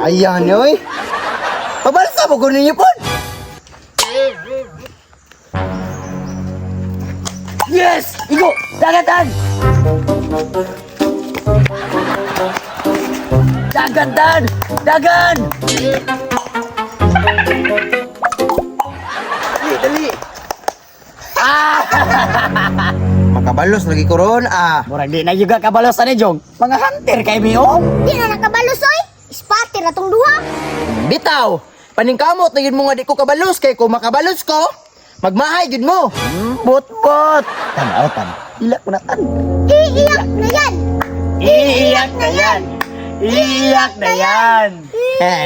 Ayan, oy. Pabalsa mo kunin niyo po. Yes! Igo! Dagatan! Dagatan! Dagan! Dali, dali. Makabalos lagi ko ron, Murag di na juga kabalosan ni Jong. Mga hunter kay mi, oh. Di na nakabalos oy. Spati na tong duha. Bitaw. Paningkamot na yun mo nga di ko kabalos. Kay kung makabalos ko, magmahay yun mo. Bot-bot! Tan. Ila ko na tan. Iiyak na yan. Iiyak na yan! Iiyak na yan!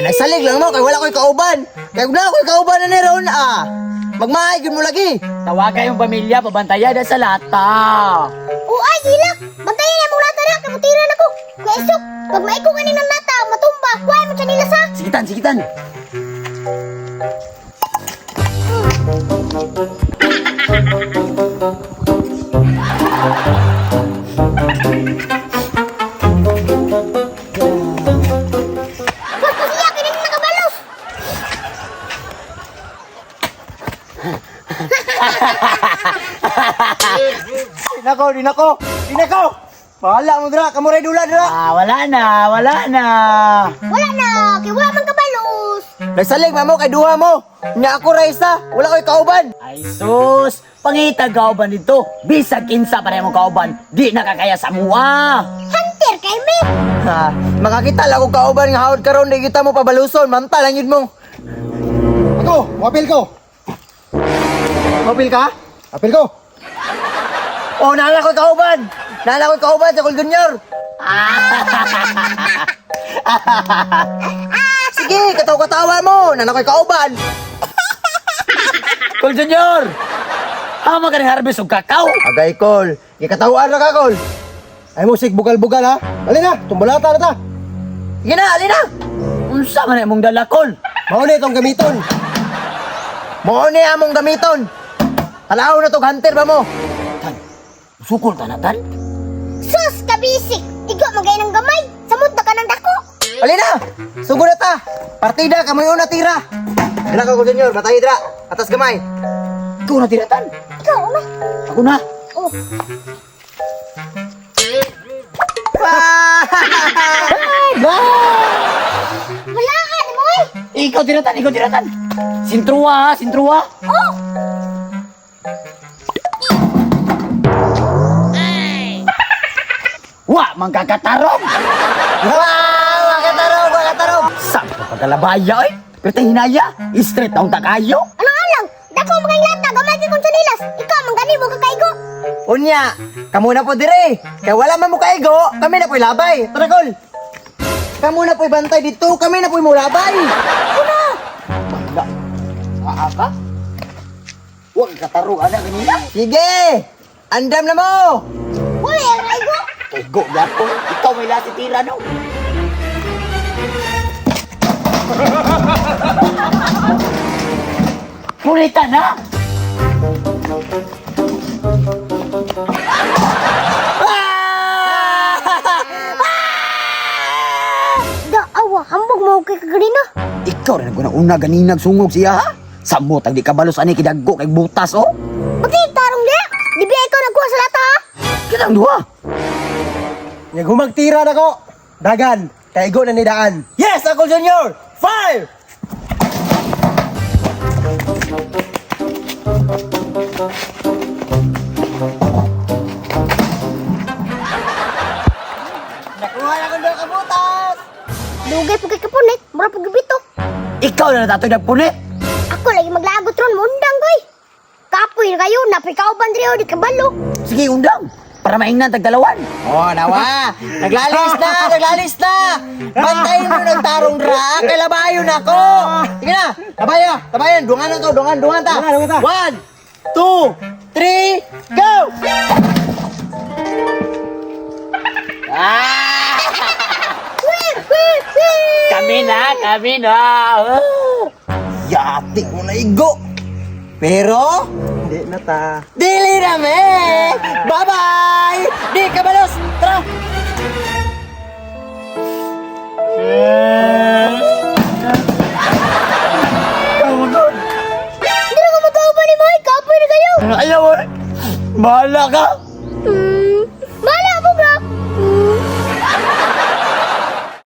Nagsalig lang mo kay wala ko'y kauban. Kay kung na ko'y kauban na ni ron, magmahay yun mo lagi. Tawagan yung pamilya, pabantayan na sa lata. Uay, ilak. Bantayan na mong lata na. Kamutiran ako. Kuya Isok, pag maiko ka ng lata, matumba. Kuhay mo siya nila sa. Sigitan. Bos, pasiyak, hindi na nakabalos. Di nako. Pahala mo dira, kamuray dula dira. Wala na. Wala na, kaya wala man kabalos. Nagsalig mo kay duha mo. Nya ako raisa, wala ko'y kauban. Ay sus! Pangitag kauban dito. Bisag kinsa pa rin mong kauban. Di nakakaya sa mua. Hunter kay me. Makakita lang ko kauban nga hawad karon di kita mo pabaluson, manta lang yun mo. Ako, mapil ko. Mapil ka? Apil ko. Oh, naalala ko'y kauban. Naalala ko'y kauban sa Cool Junior. Sige, katawa-katawa mo. Naalala ko'y kauban. Col Junior! Hama ka ni harvest og kakao. Agay, Col. Ikatawaan na ka, Col. Ay, musik, bugal-bugal, ha? Dali na, tumbalata na ta. Sige na, ali na. Unsa man imong dala, Col? Mauni itong gamiton. Mauni among gamiton. Halaw na itong hunter ba mo? Tan, sukol ta na, Tan. Sus, kabisik. Igo magay ng gamay. Samot na ka ng dako. Ali na, sugod na ta. Partida, kamoy una tira. Dila ka, Col Junior, batay dira. Atas gamay. Ikaw na tira, Tan. Ikaw na. Ako na. Oh, wala ka ni mo eh. Ikaw tira, Tan. Sintruwa, ha? Sintruwa. Oh, Wa, mangkakatarong. Wow, wakatarog. Saan ka pagkalabaya, eh? Pero hinaya, straight na unta kayo. anong alang? Dako magay lata. Gamay ka kung sa nilas. Ikaw, manggani mo kakaigo. Unya, kamo na po dire. Kaya wala man mo kaigo, kami na po'y labay. Tara, Col. Kamo na po'y bantay dito, kami na po'y mo labay. Wala. Ka? Huwag katarong, anak kanina. Sige, andam na mo. Wala yung kaigo. Ego, yapo. Ikaw may lati tira, no? Kulitan, ha? Daawa, hambog mo kay kagalina. Ikaw rin una ganinag sungog siya, ha? Samot ang di kabalos ani kidaggo kay butas, oh. Pati tarong dia. Di biya ikaw nagkuha sa lata ha. Kitang duha. Yang humagtira na ko. Dagan, kaigo na ni Daan. Yes, Col Junior. Fire! Nakuha na ko doon kabutas. Dugay po kay kapunit. Mura po gibito. Ikaw na natatoy nagpunit. Ako lagi maglagot ron. Mundang koy. Kapoy na kayo. Napikaw bandriyo. Di kabalo. Sige, undang. Para maingnan tagdalawan. Oh, nawa. Naglalis na. Bantayin mo ng tarong dra. Kay labayon ako. Sige na. Labayan. Dungan na to. Dungan ta. 1, 2, 3, go! Ah! Kami na. Oh. Yati ko na igo. Pero, hindi na ta. Dili na me! Bye-bye! Di ka balos! Tara! Ayaw mo. Bahala ka.